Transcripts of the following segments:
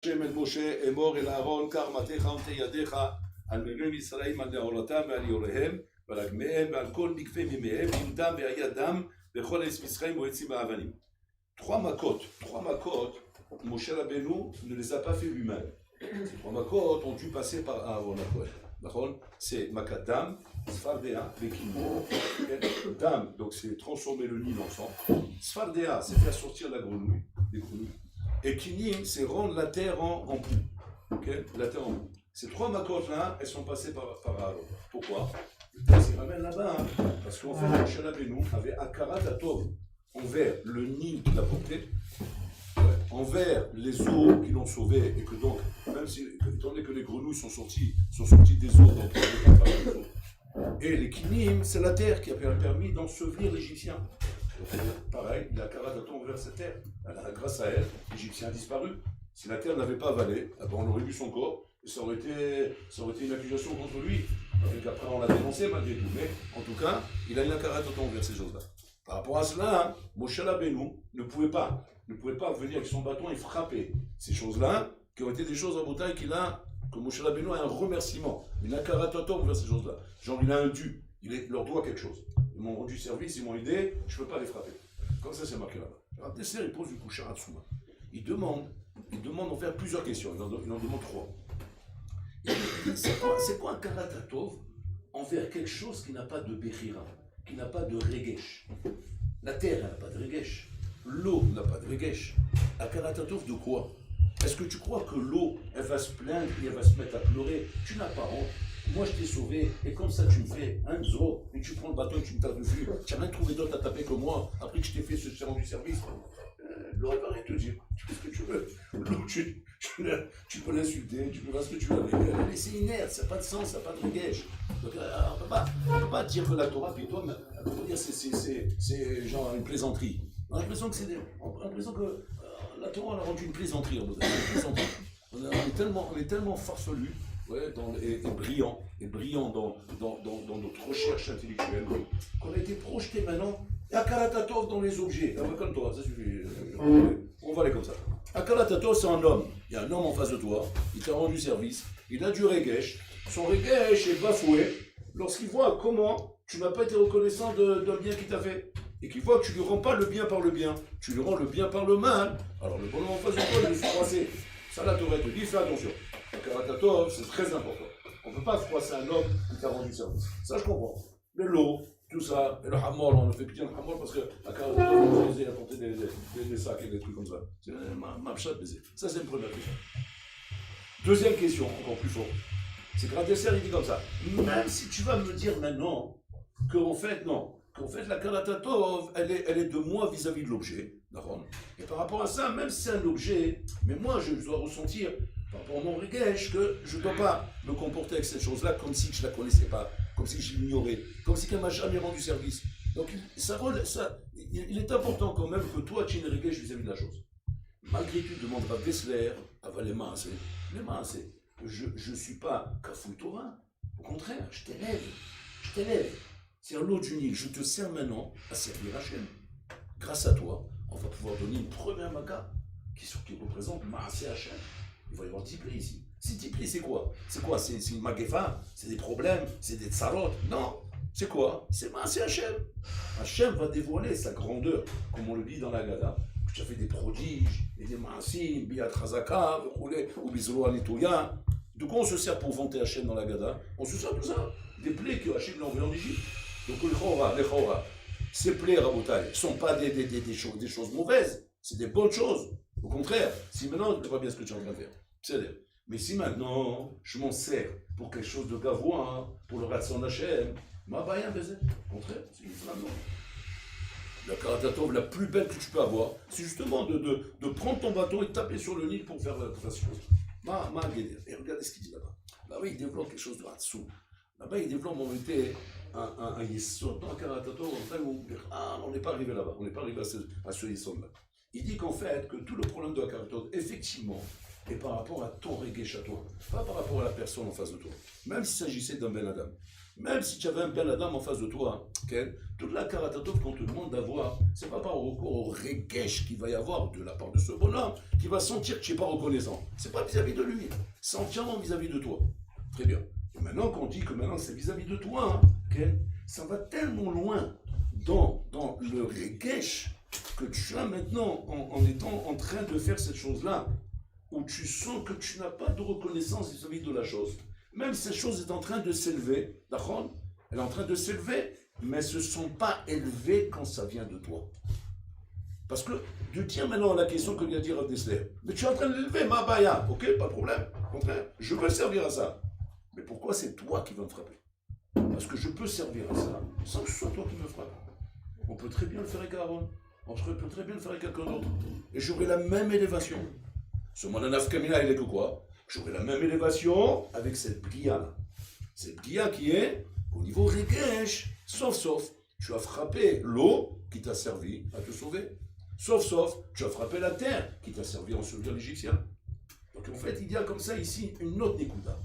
השם אל משה אמור אל אהרון קח מטך ונטה ידיך על מלוא ישראל על נעורתם ועל יוריהם ועל רגמיהם ועל כל נקבי מימיהם עם דם והיה דם וכל עץ מצרים ועצים האבנים. Trois makot, Moshe Rabbeinu ne les a pas fait lui-même. Ces trois makot ont dû passer par Aaron Akohen. C'est Makadam, Sfardea, Bekinim. Dam, donc c'est transformer le nid en sang. Sfardea, c'est faire sortir la grenouille, les grenouilles. Et Kinim, c'est rendre la terre en boue. Okay? La terre en boue. Ces trois makot-là, elles sont passées par Aaron. Pourquoi? Le texte ramène là-bas, hein, parce qu'en fait, Moshe Rabbeinu avait Akarat Atov envers le Nil qu'il a porté, envers les eaux qui l'ont sauvé, et que donc, même si, étant donné que les grenouilles sont sorties des eaux, donc on ne peut pas faire les eaux. Et les kinim, c'est la terre qui a permis d'ensevelir l'Égyptien. Pareil, il a Karat envers cette terre. Alors, grâce à elle, l'Égyptien a disparu. Si la terre n'avait pas avalé, on aurait vu son corps, et ça aurait été une accusation contre lui. Donc après, on l'a dénoncé malgré tout. Mais en tout cas, il a une Karat envers ces choses-là. Par rapport à cela, Moshe Rabbeinu ne pouvait pas venir avec son bâton et frapper ces choses-là, qui ont été des choses en bouteille que Moshe Rabbeinu a un remerciement, une akaratotom vers ces choses-là. Genre, il a un dû, il leur doit quelque chose. Ils m'ont rendu service, ils m'ont aidé, je ne peux pas les frapper. Comme ça, c'est marqué là-bas. Alors, Tesser, il pose du coup Sharatsuma. Il demande en faire plusieurs questions, il en demande trois. C'est quoi un karatatov envers quelque chose qui n'a pas de bechira, qui n'a pas de regesh? La terre, elle n'a pas de regesh. L'eau n'a pas de regesh. À Karatatov de quoi? Est-ce que tu crois que l'eau, elle va se plaindre et elle va se mettre à pleurer? Tu n'as pas honte. Moi, je t'ai sauvé, et comme ça, tu me fais un zo, et tu prends le bâton et tu me tapes dessus. Tu n'as rien trouvé d'autre à taper que moi, après que je t'ai fait ce rendu service. L'eau, elle va rien te dire. Tu fais ce que tu veux. L'eau, tu peux l'insulter, tu peux faire ce que tu veux. Mais c'est inerte, ça n'a pas de sens, ça n'a pas de regesh. Donc, on ne peut pas dire que la Torah, puis toi, c'est genre une plaisanterie. On a l'impression que la Torah a rendu une plaisanterie. On est tellement farfelu, et brillant dans notre recherche intellectuelle, qu'on a été projeté maintenant à Karatatov dans les objets. Comme toi, ça suffit. On va aller comme ça. Akaratatov, c'est un homme. Il y a un homme en face de toi, il t'a rendu service, il a du regesh. Son regesh est bafoué lorsqu'il voit comment tu n'as pas été reconnaissant d'un bien qu'il t'a fait. Et qu'il voit que tu ne lui rends pas le bien par le bien, tu lui rends le bien par le mal. Alors le bonhomme en face de toi, il est froissé. Ça, la Torah te dit, fais attention. Akaratatov, c'est très important. On ne peut pas froisser un homme qui t'a rendu service. Ça, je comprends. Mais l'eau, tout ça, et le hamor, on ne fait plus dire le hamor parce que Akaratatov, il a porté des sacs et des trucs comme ça. C'est ma pchat baiser. Ça, c'est une première question. Deuxième question, encore plus forte. C'est que Radesser, il dit comme ça. Même si tu vas me dire maintenant qu'en fait, non. Qu'en fait, la Karatatov, elle est de moi vis-à-vis de l'objet. Et par rapport à ça, même si c'est un objet, mais moi, je dois ressentir, par rapport à mon regesh, que je ne dois pas me comporter avec cette chose-là comme si je ne la connaissais pas, comme si je l'ignorais, comme si elle ne m'a jamais rendu service. Donc, il est important quand même que toi, tu aies une regesh vis-à-vis de la chose. Malgré tout, demande à Vessler, à les mains, je ne suis pas Kafou Torah. Au contraire, je t'élève. C'est l'eau du Nil. Je te sers maintenant à servir Hachem. Grâce à toi, on va pouvoir donner une première maca qui représente Maaseh Hachem. Il va y avoir 10 plaies ici. Ces 10 plaies, c'est quoi? C'est une magefa? C'est des problèmes? C'est des tsarot? Non. C'est quoi? C'est Maaseh Hachem. Hachem va dévoiler sa grandeur, comme on le dit dans la Gada. Tu as fait des prodiges, et des maasim, biat chazaka, ou bizolo anitouya. De quoi on se sert pour vanter Hachem dans la Gada? On se sert de ça. Des plaies que Hachem l'a envoyé en Égypte. Donc, les chora, ces plaies, Rabotai, ne sont pas des choses mauvaises, c'est des bonnes choses. Au contraire, si maintenant, tu ne vois pas bien ce que tu es en train de faire. C'est-à-dire, mais si maintenant, je m'en sers pour quelque chose de gavois, pour le ratson Hachem, ma baïa baiser. Au contraire, c'est une flamme. La Karatatov la plus belle que tu peux avoir, c'est justement de prendre ton bâton et de taper sur le Nil pour faire cette chose. Et regardez ce qu'il dit là-bas. Là, oui, il développe quelque chose de ratsou. Là-bas, il développe en réalité un yesod dans Karatatov, on n'est pas arrivé là-bas, on n'est pas arrivé à ce yesod-là. Il dit qu'en fait, que tout le problème de la Karatatov, effectivement, et par rapport à ton regesh à toi, pas par rapport à la personne en face de toi. Même s'il s'agissait d'un Ben Adam, même si tu avais un Ben Adam en face de toi, okay, toute la karatatov qu'on te demande d'avoir, c'est pas par rapport au regesh qu'il va y avoir de la part de ce bonhomme qui va sentir que tu n'es pas reconnaissant. C'est pas vis-à-vis de lui, c'est entièrement vis-à-vis de toi. Très bien. Et maintenant qu'on dit que maintenant c'est vis-à-vis de toi, okay, ça va tellement loin dans le regesh que tu as maintenant en étant en train de faire cette chose-là, où tu sens que tu n'as pas de reconnaissance vis-à-vis de la chose. Même cette chose est en train de s'élever, d'accord? Elle est en train de s'élever, mais elles ne se sont pas élevées quand ça vient de toi. Parce que de dire maintenant la question que vient de dire Rav Dessler, mais tu es en train de l'élever, ma baya, ok, pas de problème, au contraire, je veux servir à ça. Mais pourquoi c'est toi qui vas me frapper? Parce que je peux servir à ça sans que ce soit toi qui me frappe. On peut très bien le faire avec Aaron, on peut très bien le faire avec quelqu'un d'autre, et j'aurai la même élévation. Ce Monanaf Kamina, il est que quoi? J'aurai la même élévation avec cette blia-là. Cette blia qui est au niveau regesh, sauf, tu as frappé l'eau qui t'a servi à te sauver. Sauf, tu as frappé la terre qui t'a servi à en sauver l'Égyptien. Donc en fait, il y a comme ça ici une autre nikuda.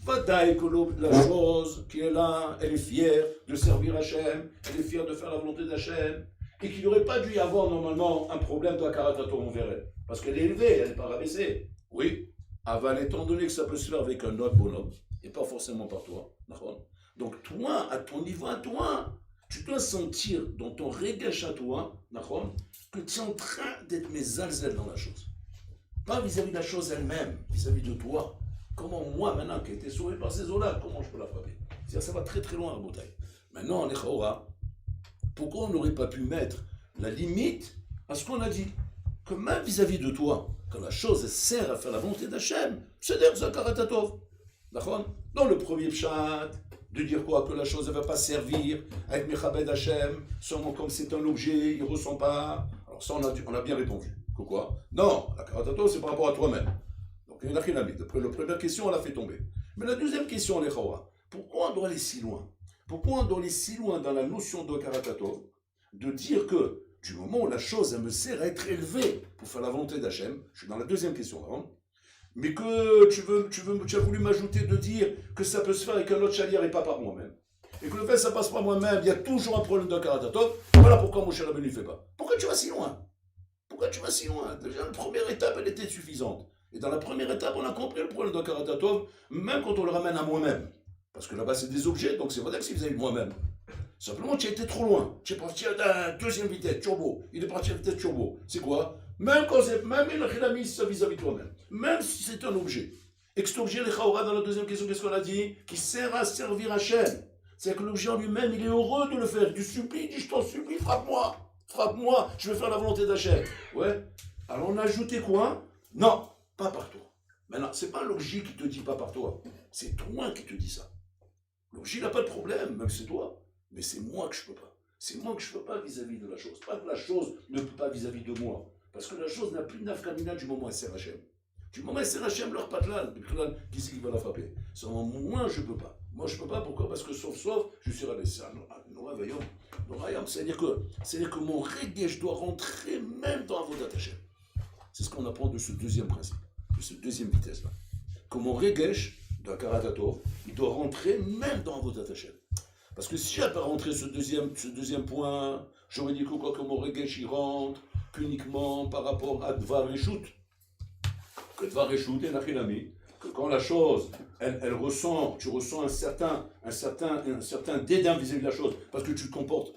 Vadaï que la chose qui est là, elle est fière de servir Hachem, elle est fière de faire la volonté d'Hachem, et qu'il n'aurait pas dû y avoir normalement un problème de la karatato envers elle. Parce qu'elle est élevée, elle n'est pas rabaissée. Oui, aval, étant donné que ça peut se faire avec un autre bonhomme, et pas forcément par toi, d'accord? Donc toi, à ton niveau à toi, tu dois sentir dans ton regesh à toi, d'accord, que tu es en train d'être mes alzel dans la chose. Pas vis-à-vis de la chose elle-même, vis-à-vis de toi. Comment moi, maintenant, qui ai été sauvé par ces eaux-là, comment je peux la frapper? C'est-à-dire, ça va très très loin à Botaï. Maintenant, les Chaora, pourquoi on n'aurait pas pu mettre la limite à ce qu'on a dit? Que même vis-à-vis de toi, quand la chose sert à faire la volonté d'Hachem, c'est-à-dire Zakaratatov. D'accord? Dans le premier pshat, de dire quoi? Que la chose ne va pas servir avec Mechabed Hachem, seulement comme c'est un objet, il ne ressent pas. Alors ça, on a bien répondu. Que quoi? Non, la Karatatov, c'est par rapport à toi-même. Donc il y en a qui l'a mis. La première question, on l'a fait tomber. Mais la deuxième question, les Chawa, pourquoi on doit aller si loin? Pourquoi on doit aller si loin dans la notion de Karatatov, de dire que du moment où la chose elle me sert à être élevée pour faire la volonté d'Hachem, je suis dans la deuxième question, hein, mais que tu as voulu m'ajouter de dire que ça peut se faire avec un autre chalier et pas par moi-même. Et que le fait que ça passe par moi-même, il y a toujours un problème de Karatatov, voilà pourquoi Moshe Rabbeinu ne fait pas. Pourquoi tu vas si loin? Pourquoi tu vas si loin? Déjà, la première étape, elle était suffisante. Et dans la première étape, on a compris le problème de Karatatov, même quand on le ramène à moi-même. Parce que là-bas, c'est des objets, donc c'est vrai que c'est vis-à-vis de moi-même. Simplement, tu as été trop loin. Tu es parti à la deuxième vitesse, turbo. Il est parti à la vitesse turbo. C'est quoi? Même il a mis ça vis-à-vis de toi-même. Même si c'est un objet. Et que cet objet, les Chaora, dans la deuxième question, qu'est-ce qu'on a dit? Qui sert à servir Hachem. C'est-à-dire que l'objet en lui-même, il est heureux de le faire. Tu supplies, il dit, je t'en supplie, frappe-moi. Frappe-moi, je veux faire la volonté d'Hachem. Ouais. Alors on a ajouté quoi? Non, pas par toi. Maintenant, c'est pas l'objet qui te dit pas par toi. C'est toi qui te dis ça. L'objet n'a pas de problème, même c'est toi. Mais c'est moi que je peux pas. C'est moi que je peux pas vis-à-vis de la chose. Pas que la chose ne peut pas vis-à-vis de moi. Parce que la chose n'a plus d'afkamina du moment où elle sert Hachem. Du moment où elle sert Hachem, leur patlan, qui c'est qui va la frapper? Seulement moi, je peux pas. Moi, je peux pas. Pourquoi? Parce que sauf, je suis rabaissé. C'est-à-dire que mon regesh dois rentrer même dans Avodat Hachem. C'est ce qu'on apprend de ce deuxième principe, de cette deuxième vitesse-là. Que mon regesh, de Karatatov, il doit rentrer même dans Avodat Hachem. Parce que si j'avais pas rentré ce deuxième point, j'aurais dit que mon regesh il rentre qu'uniquement par rapport à Dvar Reshut. Que Dvar Reshut est Nachilami, que quand la chose, elle ressent, tu ressens un certain dédain vis-à-vis de la chose, parce que tu te comportes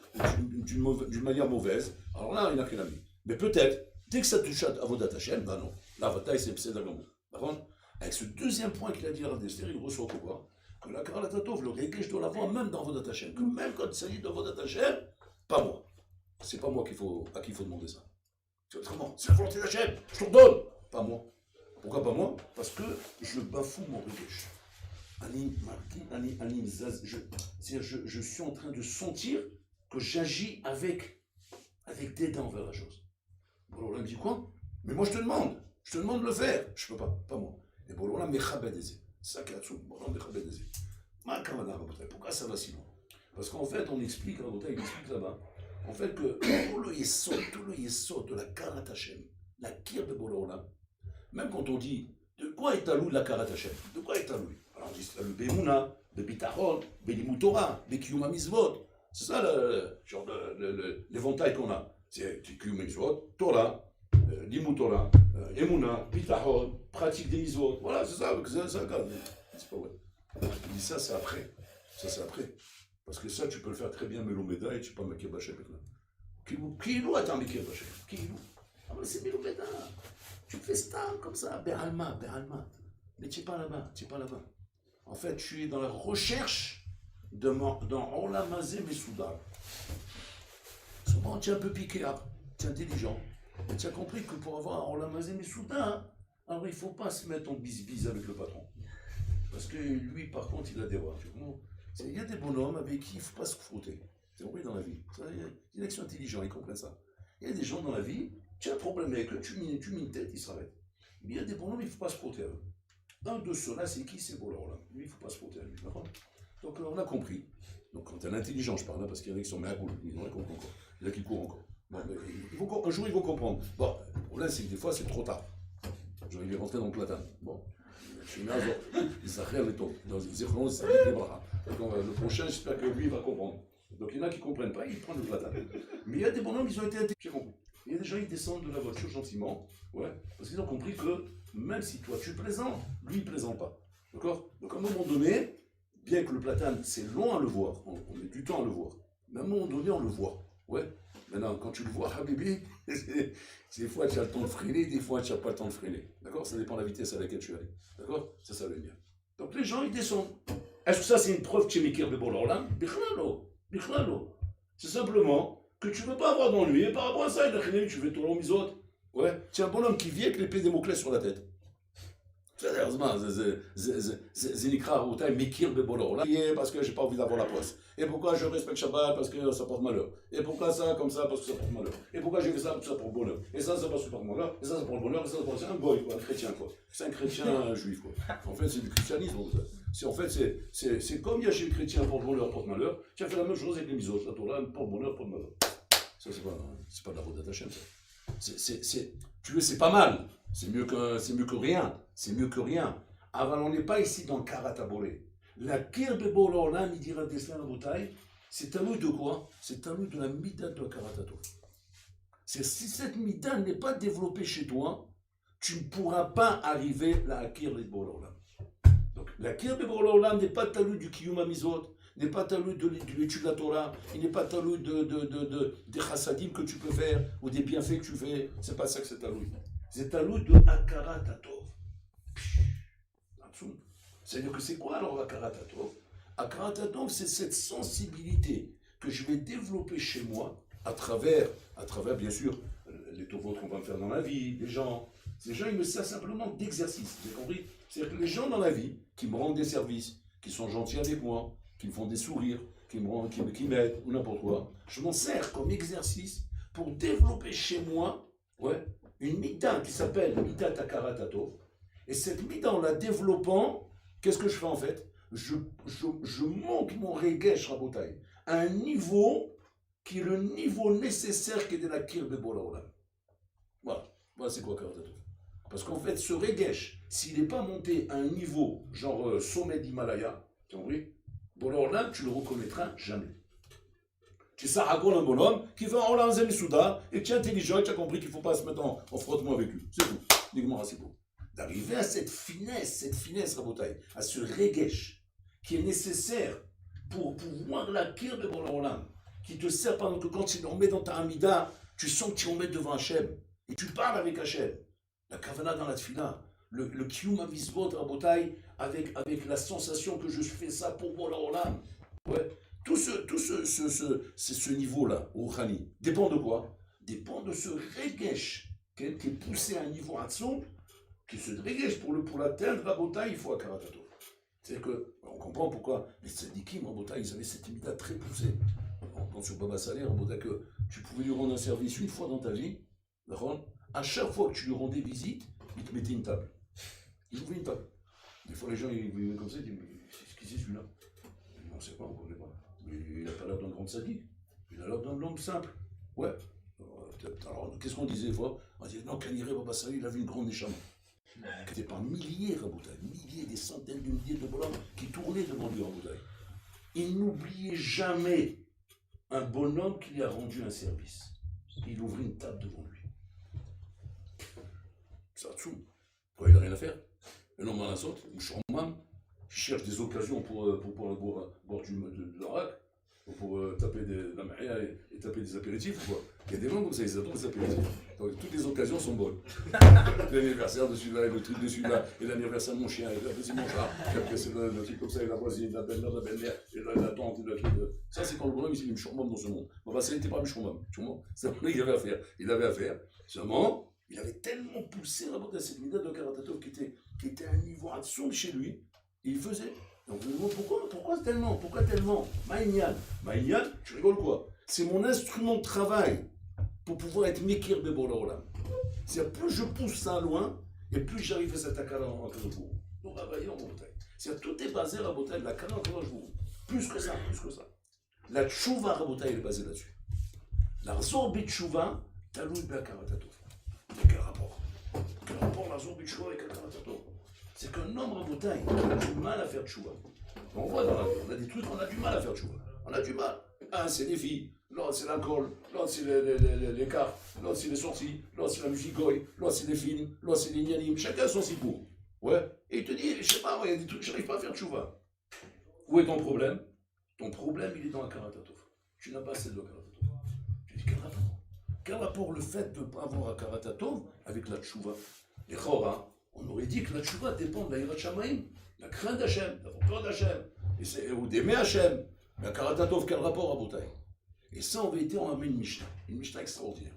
d'une manière mauvaise, alors là, il n'a rien à dire. Mais peut-être, dès que ça touche à Avodat Hachem, ben non. La bataille, c'est Psédagamo. D'accord? Avec ce deuxième point qu'il a dit à Rav Dessler, il ressent quoi? Que la Karatatov, le regesh doit l'avoir même dans Avodat Hachem. Que même quand il s'agit d'Avodat Hachem, pas moi. C'est pas moi à qui il faut demander ça. C'est autrement. C'est la volonté d'Hachem. Je te redonne. Pas moi. Pourquoi pas moi? Parce que je bafoue mon regesh. Je suis en train de sentir que j'agis avec dédain envers la chose. Bon, là, il me dit quoi? Mais moi, je te demande de le faire. Je peux pas moi. Et bon, là, mechabed eze. C'est ça qui est là-dessous. Bon, là, mechabed eze. Pourquoi ça va si loin? Parce qu'en fait, on explique, il explique là-bas, en fait, que tout le yesod de la Karat Hashem, la kir de Bolo, même quand on dit quoi est talou la Karat Hashem? De quoi est talou? Alors on dit c'est le Bemouna, le Bitachon, Belimut Torah, Bekiyum Mitzvot. C'est ça genre l'éventail qu'on a. C'est Kiyum Mitzvot, Torah, Limut Torah, Emouna, Bitachon, pratique des Mitzvot. Voilà, c'est ça, c'est pas vrai. Il dit ça, c'est après. Ça, c'est après. Parce que ça, tu peux le faire très bien, Melomeda, et tu peux pas Mekir Bachem maintenant. Qui nous attend Mekir Bachem? Qui nous? Ah, mais c'est Melomeda. Tu fais ça comme ça, Beralma. Mais tu n'es pas là-bas, En fait, tu es dans la recherche dans Olamazé Mesouda. Souvent, tu es un peu piqué, tu es intelligent. Et tu as compris que pour avoir Olamazé Mesouda, alors il ne faut pas se mettre en bis-bis avec le patron. Parce que lui, par contre, il a des rois. Il y a des bonhommes avec qui il ne faut pas se frotter. C'est vrai dans la vie. Il y a des gens intelligents, ils comprennent ça. Il y a des gens dans la vie, tu as un problème avec eux, tu mets une tête, ils s'arrêtent. Mais il y a des bonhommes, il ne faut pas se frotter à eux. Un de ceux-là, c'est qui? C'est Bolor là. Lui, il ne faut pas se frotter à lui. Donc on a compris. Donc quand tu as l'intelligence, je parle là, parce qu'il y en a qui sont méacoul, ils n'ont rien compris encore. Il y en a qui courent encore. Bon, un jour, ils vont comprendre. Bon, le problème, c'est que des fois, c'est trop tard. Genre, il est rentré dans le platane. Bon. Le prochain, j'espère que lui va comprendre. Donc il y en a qui ne comprennent pas, ils prennent le platane. Mais il y a des bonhommes, ils ont été intelligents. Il y a des gens, ils descendent de la voiture gentiment, parce qu'ils ont compris que même si toi tu plaisantes, lui il ne plaisante pas. D'accord? Donc à un moment donné, bien que le platane, c'est long à le voir, on met du temps à le voir, mais à un moment donné, on le voit. Maintenant, quand tu le vois, Habibi, des fois tu as le temps de freiner, des fois tu n'as pas le temps de freiner. D'accord? Ça dépend de la vitesse à laquelle tu es allé. D'accord? Ça veut dire. Donc les gens, ils descendent. Est-ce que ça, c'est une preuve que tu es Mekir Bebolorlam? Bichlalo. C'est simplement que tu ne veux pas avoir d'ennui. Et par rapport à ça, tu fais ton misot. Tu es un bonhomme qui vit avec l'épée des mots-clés sur la tête. C'est l'ikra ou taille Mekir Bebolorlam. Parce que je n'ai pas envie d'avoir la poisse. Et pourquoi je respecte Shabbat? Parce que ça porte malheur. Et pourquoi ça, comme ça? Parce que ça porte malheur. Et pourquoi j'ai fait ça? Parce que ça porte bonheur. Et ça porte malheur. Et ça porte bonheur. Et ça porte. C'est un goy, un chrétien, quoi. C'est un chrétien juif, quoi. En fait, c'est du christianisme. En fait, c'est comme il y a chez le chrétien porte bonheur, porte malheur. Tu as fait la même chose avec les misos. La Torah, porte bonheur, porte malheur. Ça, c'est pas de la faute d'Hachem, ça. Tu veux, c'est pas mal. C'est mieux que rien. C'est mieux que rien. Avant, on n'est pas ici dans le Karatabolé. La Kir de Bolorlam, il dira Deslan Rabotai, c'est à nous de quoi? C'est à nous de la Mida de la Karatato. Si cette Mida n'est pas développée chez toi, tu ne pourras pas arriver à la Kir de Bolorlam. Donc, la Kir de Bolorlam n'est pas talou du Kiyum Amizot, n'est pas talou de l'étude de la Torah, il n'est pas talou des chassadim que tu peux faire ou des bienfaits que tu fais. C'est pas ça que c'est talou. C'est talou de Akaratato. C'est-à-dire que c'est quoi alors Akaratatov? Akaratatov, c'est cette sensibilité que je vais développer chez moi à travers bien sûr, les tovot qu'on va me faire dans la vie, les gens. Ces gens, ils me servent simplement d'exercice. Vous avez compris? C'est-à-dire que les gens dans la vie qui me rendent des services, qui sont gentils avec moi, qui me font des sourires, qui m'aident ou n'importe quoi, je m'en sers comme exercice pour développer chez moi une mida qui s'appelle Mida Akaratatov. Et cette mida, en la développant, qu'est-ce que je fais en fait? Je monte mon regesh rabotai à un niveau qui est le niveau nécessaire qui est de la kir de Bolaolam. Voilà c'est quoi Karatatov? Parce qu'en fait, ce regesh, s'il n'est pas monté à un niveau genre sommet d'Himalaya, tu as compris? Bolaolam, tu le reconnaîtras jamais. Tu sais, raconte un bonhomme qui fait un Olam Zemisuda et tu es intelligent et tu as compris qu'il ne faut pas se mettre en frottement avec lui. C'est tout. Dis-moi, c'est beau. D'arriver à cette finesse, Rabotai, à ce regesh qui est nécessaire pour pouvoir la kir de Bolaolam, qui te sert pendant que quand tu le remets dans ta amida, tu sens que tu remets devant Hachem et tu parles avec Hachem. La kavana dans la tfila, le kiyum amizvot Rabotai, avec la sensation que je fais ça pour Bolaolam. Tout ce niveau-là, au Khani, dépend de quoi? Dépend de ce regesh qui est poussé à un niveau Hatson, qui se dégage pour l'atteindre, Rabotai, il faut à Karatato. C'est que, on comprend pourquoi les tzadikim, Rabotai, ils avaient cette imida très poussée. On entend sur Baba Saleh, Rabotai, que tu pouvais lui rendre un service une fois dans ta vie, à chaque fois que tu lui rendais visite, il te mettait une table. Il ouvrait une table. Des fois, les gens, ils venaient comme ça, ils disent, mais qui c'est celui-là? On ne sait pas, on ne connaît pas. Mais il n'a pas l'air d'un grand sadique. Il a l'air d'un homme simple. Alors, qu'est-ce qu'on disait des fois? On disait, non, Kaniré Baba Saleh, il avait une grande échama. qui était par milliers, Raboutaï, milliers, des centaines de milliers de bonhommes qui tournaient devant lui, Raboutaï. Il n'oubliait jamais un bonhomme qui lui a rendu un service. Il ouvrit une table devant lui. Ça tchoum. Quoi, il n'a rien à faire. Un homme à la sorte, un shorman, qui cherche des occasions pour pouvoir boire de l'arak, ou pour taper de la maria et taper des apéritifs. Quoi. Il y a des gens comme ça, ils adorent les apéritifs. Donc toutes les occasions sont bonnes. L'anniversaire de celui-là, et le truc de celui-là, et l'anniversaire de mon chien, et après c'est mon chat, et après c'est le truc comme ça, et la voisine, la belle-mère, et la tante, et le truc. Ça, c'est quand le bonhomme, il est shorman dans ce monde. Bon, ça n'était pas le shorman. C'est vrai qu'il avait à faire. Il avait à faire. Seulement, il avait tellement poussé la botte à cette mida de Karatatov qui était à un niveau absolu chez lui, et il faisait. Donc, pourquoi tellement? Pourquoi tellement? Maïnian, tu rigoles quoi? C'est mon instrument de travail pour pouvoir être Mekir Bebola. C'est plus je pousse ça loin, et plus j'arrive à cette akara en Akadoujou. Donc, en bataille. C'est tout est basé à la bataille de la Kara en Akadoujou. Plus que ça. La tchouva à bataille est basée là-dessus. La zorbi tchouva, taloui Bakaratatov. Quel rapport la zorbi tchouva avec Akaratatov? C'est qu'un homme en bataille a du mal à faire tchouva. On voit dans la vie, on a des trucs qu'on a du mal à faire tchouva. On a du mal. Un, c'est les filles, l'autre, c'est l'alcool, l'autre, c'est les cartes, l'autre, c'est les sorties, l'autre, c'est la musique goy, l'autre, c'est les films, l'autre, c'est les nianim. Chacun son sipour. Ouais. Et il te dit, je sais pas, il y a des trucs, j'arrive pas à faire tchouva. Où est ton problème? Ton problème, il est dans la Karatatov. Tu n'as pas assez de Karatatov. Tu dis, quel rapport? Quel rapport le fait de ne pas avoir un Karatatov avec la tchouva? Les Chora, on aurait dit que la tchouva dépend de la Hirat Shamaim, la crainte d'Hachem, la peur d'Hachem, ou d'aimer Hachem. Mais Karatatov, quel rapport à Botaï? Et ça, en vérité, on a mis une Mishnah extraordinaire.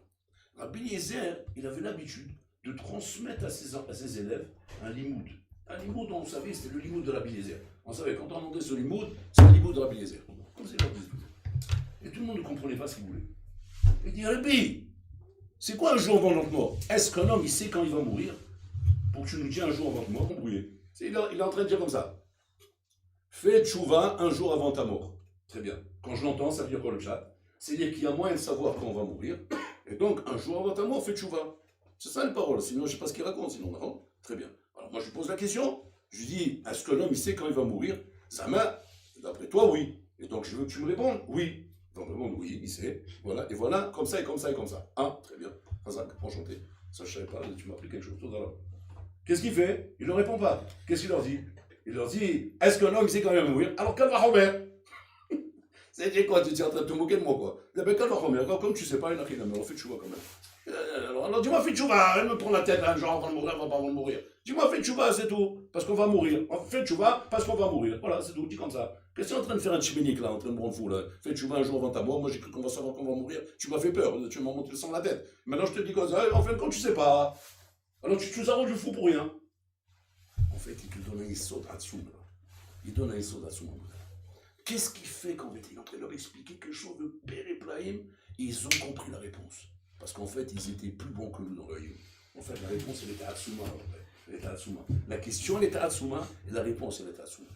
Rabbi Eliezer, il avait l'habitude de transmettre à ses élèves un limoud. Un limoud, on savait, c'était le limoud de Rabbi Eliezer. On savait, quand on entendait ce limoud, c'est le limoud de Rabbi Eliezer. Comme c'est Rabbi Eliezer. Et tout le monde ne comprenait pas ce qu'il voulait. Il dit, Rabbi, c'est quoi un jour avant notre mort? Est-ce qu'un homme, il sait quand il va mourir? Pour que tu nous dises un jour avant ta mort, brouillé. Il est en train de dire comme ça. Fais tchouva un jour avant ta mort. Très bien. Quand je l'entends, ça veut dire quoi le chat? C'est-à-dire qu'il y a moyen de savoir quand on va mourir. Et donc, un jour avant ta mort, fais tchouva. C'est ça les paroles. Sinon, je ne sais pas ce qu'il raconte. Sinon, non. Très bien. Alors, moi, je lui pose la question. Je lui dis, est-ce que l'homme, il sait quand il va mourir? Zama, d'après toi, oui. Et donc, je veux que tu me répondes, oui. Donc, réponds, oui, il sait. Voilà. Et voilà, comme ça, et comme ça, et comme ça. Ah, très bien. Razak, enchanté. Ça, je ne savais pas. Tu m'as appris quelque chose tout à l'heure. Qu'est-ce qu'il fait? Il ne répond pas. Qu'est-ce qu'il leur dit? Il leur dit, est-ce qu'un homme, il sait quand il va mourir? Alors, qu'elle va Robert? C'est quoi? Tu es en train de te moquer de moi, quoi. Il appelle qu'elle va Robert. Comme tu ne sais pas, il n'a rien à mais on fait tchouva quand même. Alors dis-moi, fais tchouva, elle me prend la tête, là, genre, on va mourir, on va pas mourir. Dis-moi, fais tchouva, c'est tout, parce qu'on va mourir. Fais tchouva, parce qu'on va mourir. Voilà, c'est tout, dis comme ça. Qu'est-ce que tu es en train de faire un chiminique, là, en train de me rendre fou, là? Fais tchouva un jour avant ta mort, moi j'ai cru qu'on va savoir qu'on va mourir. Tu m'as fait peur, tu m'as monté le sang à la tête. Maintenant je te dis quoi ça, en fin de compte, tu sais pas. Alors tu nous as rendu fou pour rien. En fait, il te donne un isod Hatsoum, là. Il donne un isod Hatsoum. Qu'est-ce qui fait qu'en fait, il est en train de leur expliquer quelque chose de périplaïm, et ils ont compris la réponse. Parce qu'en fait, ils étaient plus bons que nous dans le livre. En fait, la réponse, elle était Hatsouma. Elle était Hatsouma. La question, elle était Hatsouma, et la réponse, elle était Hatsouma.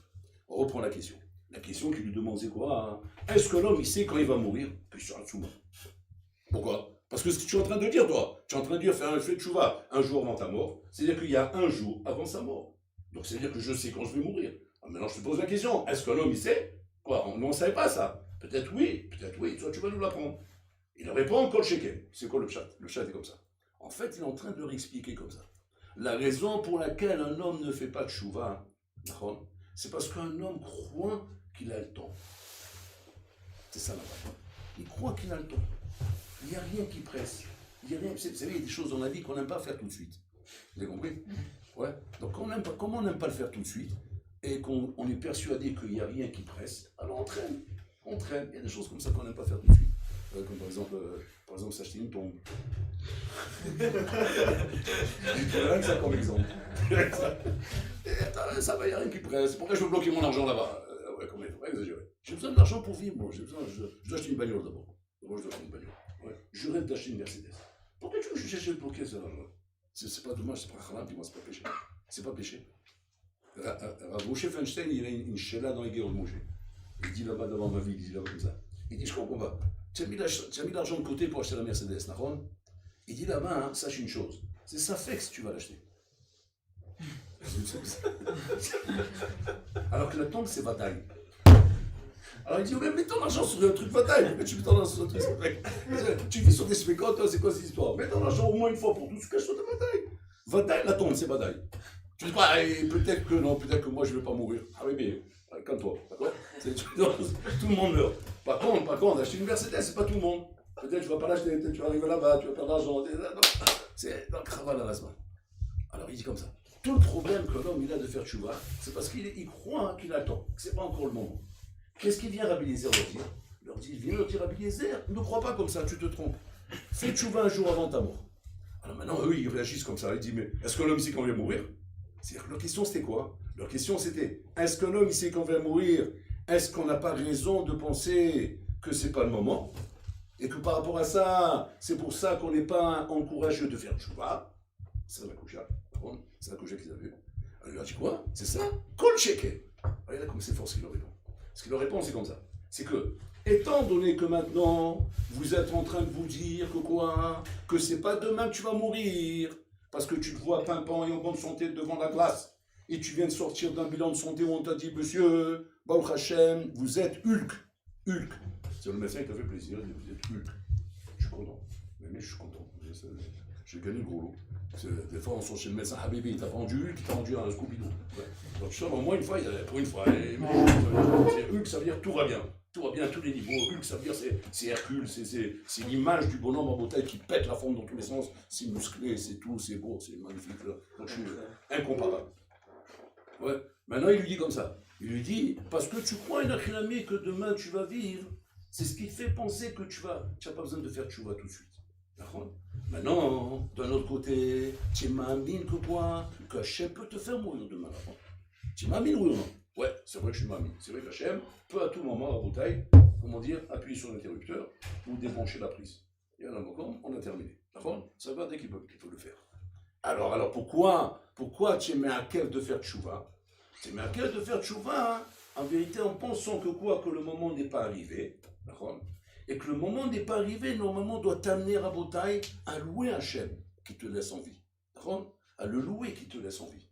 On reprend la question. La question qui lui demande, c'est quoi? Est-ce que l'homme, il sait quand il va mourir? Question Hatsouma. Pourquoi? Parce que ce que tu es en train de dire, toi, tu es en train de dire faire un fait de tchouva un jour avant ta mort, c'est-à-dire qu'il y a un jour avant sa mort. Donc, c'est-à-dire que je sais quand je vais mourir. Alors, maintenant, je te pose la question. Est-ce que l'homme, il sait? Quoi? On ne savait pas ça. Peut-être oui. Toi, tu vas nous l'apprendre. Il répond Kol Shekem. C'est quoi le chat? Le chat est comme ça. En fait, il est en train de leur expliquer comme ça. La raison pour laquelle un homme ne fait pas de tchouva, c'est parce qu'un homme croit qu'il a le temps. C'est ça la base. Il croit qu'il a le temps. Il n'y a rien qui presse. Il y a rien. Vous savez, il y a des choses dans la vie qu'on n'aime pas faire tout de suite. Vous avez compris? Ouais. Donc, comme on n'aime pas le faire tout de suite, et qu'on est persuadé qu'il n'y a rien qui presse, alors on traîne. On traîne. Il y a des choses comme ça qu'on n'aime pas faire tout de suite. Comme par exemple s'acheter une tombe. Rien que ça comme exemple. Ça va, il n'y a rien qui presse. Pourquoi je veux bloquer mon argent là-bas? Ouais, comment il faut pas exagérer. J'ai besoin d'argent pour vivre, moi. Je dois acheter une bagnole d'abord. D'abord, je dois acheter une bagnole. Ouais. Je rêve d'acheter une Mercedes. Pourquoi tu veux que je cherche à bloquer cet argent? C'est pas dommage, c'est pas haram, dis-moi, c'est pas péché. C'est pas péché. Rav Moshe Feinstein, il a une chéla dans les guerres de Moshe. Il dit là-bas devant ma ville, il dit là-bas comme ça. Il dit, je comprends pas. Tu as mis l'argent de côté pour acheter la Mercedes, Nahon? Il dit là-bas, hein, sache une chose. C'est ça fait que tu vas l'acheter. Alors que la tombe, c'est bataille. Alors il dit, mais mets ton argent sur un truc bataille. Mais tu mets ton argent sur un truc bataille. Tu vis sur des spécotes, c'est quoi cette histoire? Mets ton argent au moins une fois pour tout, tu caches sur ta bataille. Bataille, la tombe, c'est bataille. Tu dis quoi? Peut-être que non, peut-être que moi je ne vais pas mourir. Ah oui, mais calme-toi, d'accord? Tout le monde meurt. Par contre, acheter une Mercedes, c'est pas tout le monde. Peut-être que tu vas pas l'acheter, peut-être que tu vas arriver là-bas, tu vas perdre l'argent. C'est dans le cravate à la semaine. Alors il dit comme ça. Tout le problème que l'homme il a de faire tchouva, c'est parce qu'il croit qu'il attend, que ce n'est pas encore le moment. Qu'est-ce qu'il vient Rabbi Eliezer leur dire? Il vient leur dire, Rabbi Eliezer, ne crois pas comme ça, tu te trompes. Fais tchouva un jour avant ta mort. Alors maintenant, eux, ils réagissent comme ça. Ils disent, mais est-ce que l'homme sait qu'on vient mourir? C'est-à-dire que leur question, c'était quoi? Leur question, c'était, est-ce que l'homme sait qu'on vient mourir? Est-ce qu'on n'a pas raison de penser que ce n'est pas le moment? Et que par rapport à ça, c'est pour ça qu'on n'est pas encouragé de faire tchouva. C'est la coucha. C'est la coucha qu'ils avaient. Alors il leur dit quoi? C'est ça? Kol sheker. Regardez comme c'est fort ce qu'il leur répond. Ce qu'il leur répond, c'est comme ça. C'est que, étant donné que maintenant, vous êtes en train de vous dire que quoi? Que c'est pas demain que tu vas mourir, parce que tu te vois pimpant et en bonne santé devant la glace, et tu viens de sortir d'un bilan de santé où on t'a dit, monsieur, Baruch Hashem, vous êtes Hulk. Hulk. C'est le médecin qui t'a fait plaisir, il dit, vous êtes Hulk. Je suis content. Mais je suis content. J'ai gagné le gros lot. Des fois, on sort chez le médecin, Habibi, il t'a vendu Hulk, il t'a vendu un Scooby-Doo. Ouais. Donc, tu sais, au moins une fois, pour une fois. Hulk, ça veut dire tout va bien. Tout va bien à tous les niveaux. Hulk, ça veut dire c'est Hercule, c'est l'image du bonhomme en bouteille qui pète la forme dans tous les sens. C'est musclé, c'est tout, c'est beau, c'est magnifique. Donc, je suis incomparable. Ouais. Maintenant, il lui dit comme ça. Il lui dit, parce que tu crois, Inachinami, que demain tu vas vivre, c'est ce qui fait penser que tu n'as pas besoin de faire tchouva tout de suite. D'accord? Maintenant, d'un autre côté, tu m'amines que quoi? Que Hachem peut te faire mourir demain. Tu m'amines oui ou non? Ouais, c'est vrai que je suis m'amine. C'est vrai qu'Hachem peut à tout moment, à bouteille, comment dire, appuyer sur l'interrupteur ou débrancher la prise. Et à un moment, on a terminé. D'accord? Ça va dès qu'il peut le faire. Alors pourquoi tu mets à cœur de faire tchouva? Tu mets à cœur de faire tchouva, hein, en vérité, en pensant que quoi? Que le moment n'est pas arrivé. D'accord? Et que le moment n'est pas arrivé, normalement, doit t'amener à Botaï à louer Hachem qui te laisse en vie. D'accord? À le louer qui te laisse en vie.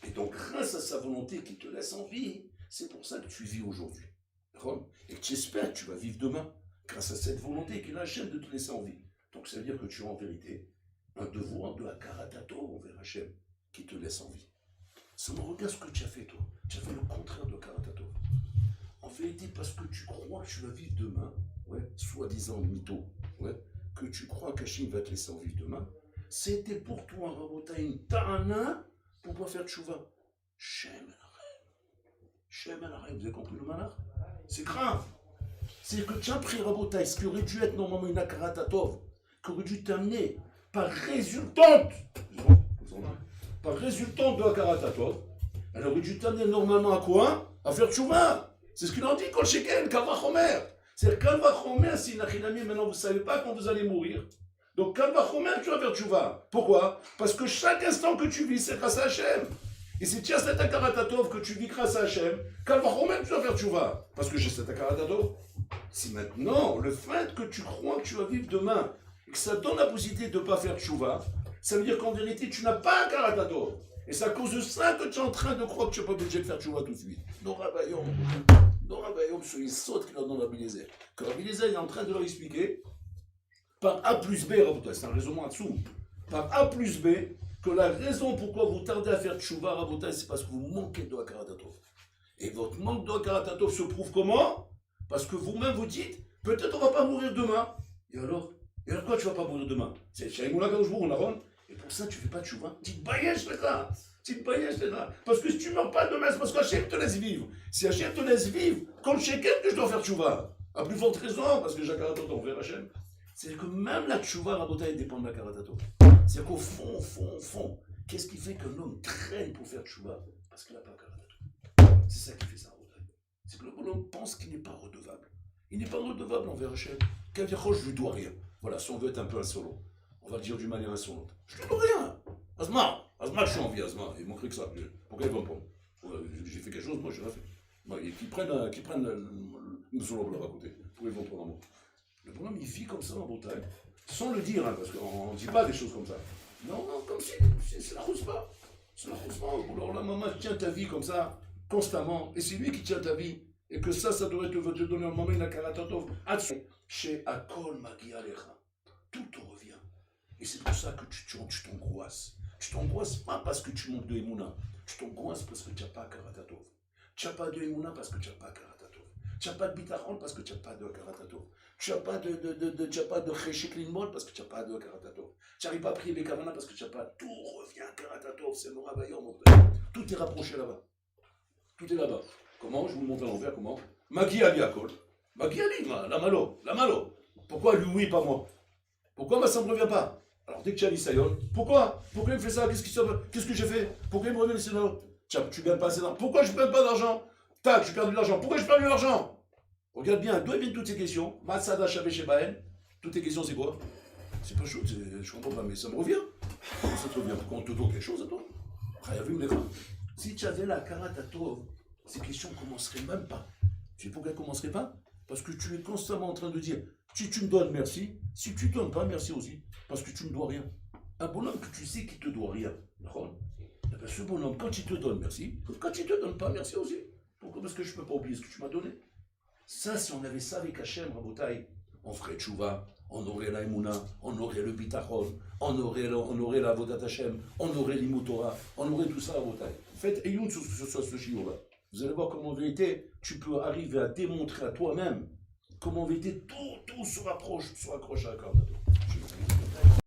Et donc, grâce à sa volonté qui te laisse en vie, c'est pour ça que tu vis aujourd'hui. D'accord? Et que tu espères que tu vas vivre demain, grâce à cette volonté qu'il a Hachem de te laisser en vie. Donc, ça veut dire que tu as en vérité un devoir de Hakaratato envers Hachem qui te laisse en vie. Seulement, regarde ce que tu as fait, toi. Tu as fait le contraire de Hakaratato. En vérité, parce que tu crois que tu vas vivre demain, ouais, soi-disant mytho, ouais, que tu crois qu'Hachem va te laisser en vivre demain, c'était pour toi, Rabota, une ta'ana pour pas faire tchouva. Shem el Harim. Vous avez compris le malheur? C'est grave. C'est que tu as pris Rabota, ce qui aurait dû être normalement une akaratatov, qui aurait dû t'amener par résultante de akaratatov, elle aurait dû t'amener normalement à quoi? À faire tchouva. C'est ce qu'il en dit, Kol Shekel, Kalvachomer. C'est-à-dire, Kalvachomer, c'est une achinami, maintenant vous ne savez pas quand vous allez mourir. Donc, Kalvachomer, tu vas faire tchouva. Pourquoi? Parce que chaque instant que tu vis, c'est grâce à Hachem. Et si tu as cet akaratatov que tu vis grâce à Hachem, Kalvachomer, tu vas faire tchouva. Parce que j'ai cet akaratatov. Si maintenant, le fait que tu crois que tu vas vivre demain, et que ça donne la possibilité de ne pas faire tchouva, ça veut dire qu'en vérité, tu n'as pas un akaratatov. Et c'est à cause de ça que tu es en train de croire que tu n'es pas obligé de faire tchouva tout de suite. Non, Rabayom, sur les sautes qu'il a dans Rabbi Eliezer. Que Rabbi Eliezer est en train de leur expliquer, par A plus B, c'est un raisonnement dessous, par A plus B, que la raison pourquoi vous tardez à faire tchouva, Rabotai, c'est parce que vous manquez de Hakaratatov. Et votre manque de Hakaratatov se prouve comment? Parce que vous-même vous dites, peut-être on ne va pas mourir demain. Et alors quoi tu ne vas pas mourir demain? C'est Shaïmoula Gaouchbourg, on a. Et pour ça, tu ne fais pas de tchouva. Tu te baillèches là. Parce que si tu ne meurs pas demain, c'est parce qu'Hachem te laisse vivre. Si Hachem te laisse vivre, quand le shekel que je dois faire tchouva, à plus forte raison, parce que j'ai Hakaratatov envers Hachem. C'est que même la tchouva, Rabotai, dépend de Hakaratatov. C'est qu'au fond, qu'est-ce qui fait qu'un homme traîne pour faire tchouva? Parce qu'il n'a pas Hakaratatov. C'est ça qui fait ça, Rabotai. C'est que le bonhomme pense qu'il n'est pas redevable. Il n'est pas redevable envers Hachem. Kaviachol, je lui dois rien. Voilà, si on veut être un peu insolent. On va le dire d'une manière insolente. Je lui dois rien. Asma, je suis en vie, Asma. Il manquerait que ça. Pourquoi ils vont prendre? J'ai fait quelque chose, moi, j'ai rien fait. Qu'ils prennent une solo là à côté. Pourquoi ils vont prendre un mot? Le bonhomme, il vit comme ça en Bretagne. Sans le dire, hein, parce qu'on ne dit pas des choses comme ça. Non, comme si c'est la rousse pas. Alors la maman tient ta vie comme ça, constamment, et c'est lui qui tient ta vie, et que ça devrait te donner un moment une akaratatov. Chez Akol Magialecha, tout te revient. Et c'est pour ça que tu t'angoisses. Tu t'angoisses pas parce que tu manques de Emouna, tu t'angoisses parce que tu n'as pas Karatatov. Tu n'as pas de Emouna parce que tu n'as pas Karatatov. Tu n'as pas de Bitachon parce que tu n'as pas de Karatatov. Tu n'as pas de Cheshek Linmol parce que tu n'as pas de Karatatov. Tu n'arrives pas à prier Bekavana parce que tu n'as pas. Tout revient Karatatov, c'est mon Rabayom. Tout est rapproché là-bas. Tout est là-bas. Comment? Je vous montre à l'envers comment. Magi Ali Akol. Magi Ali, la malo. Pourquoi lui oui, pas moi? Pourquoi ça ne me revient pas? Alors dès que tu as l'Issaïon, pourquoi il me fait ça? Qu'est-ce que j'ai fait? Pourquoi il me revient l'Issaïon? Tu ne gagnes pas assez d'argent. Pourquoi je ne gagne pas d'argent? Tac, je perds de l'argent. Pourquoi je perds de l'argent? Regarde bien, d'où viennent toutes ces questions? Matsada Shabé Shebaen. Toutes tes questions, c'est quoi? C'est pas chaud, je comprends pas, mais ça me revient. Ça te revient. Pourquoi on te donne quelque chose à toi? Si tu avais la Karatatov, ces questions ne commenceraient même pas. Tu sais pourquoi elles ne commenceraient pas? Parce que tu es constamment en train de dire, si tu me donnes, merci. Si tu ne donnes pas, merci aussi. Parce que tu ne dois rien. Un bonhomme que tu sais qu'il ne te doit rien. Ce bonhomme, quand il te donne, merci. Quand il ne te donne pas, merci aussi. Pourquoi? Parce que je ne peux pas oublier ce que tu m'as donné. Ça, si on avait ça avec Hachem, Rabotai, on ferait Tchouva, on aurait la Emouna, on aurait le Bitachon, on aurait la Vodat Hachem, on aurait l'Imotora, on aurait tout ça, Rabotai. Faites Eyoun sur ce chiot-là. Vous allez voir comment en vérité, tu peux arriver à démontrer à toi-même comment en vérité tout se raccroche à la carte.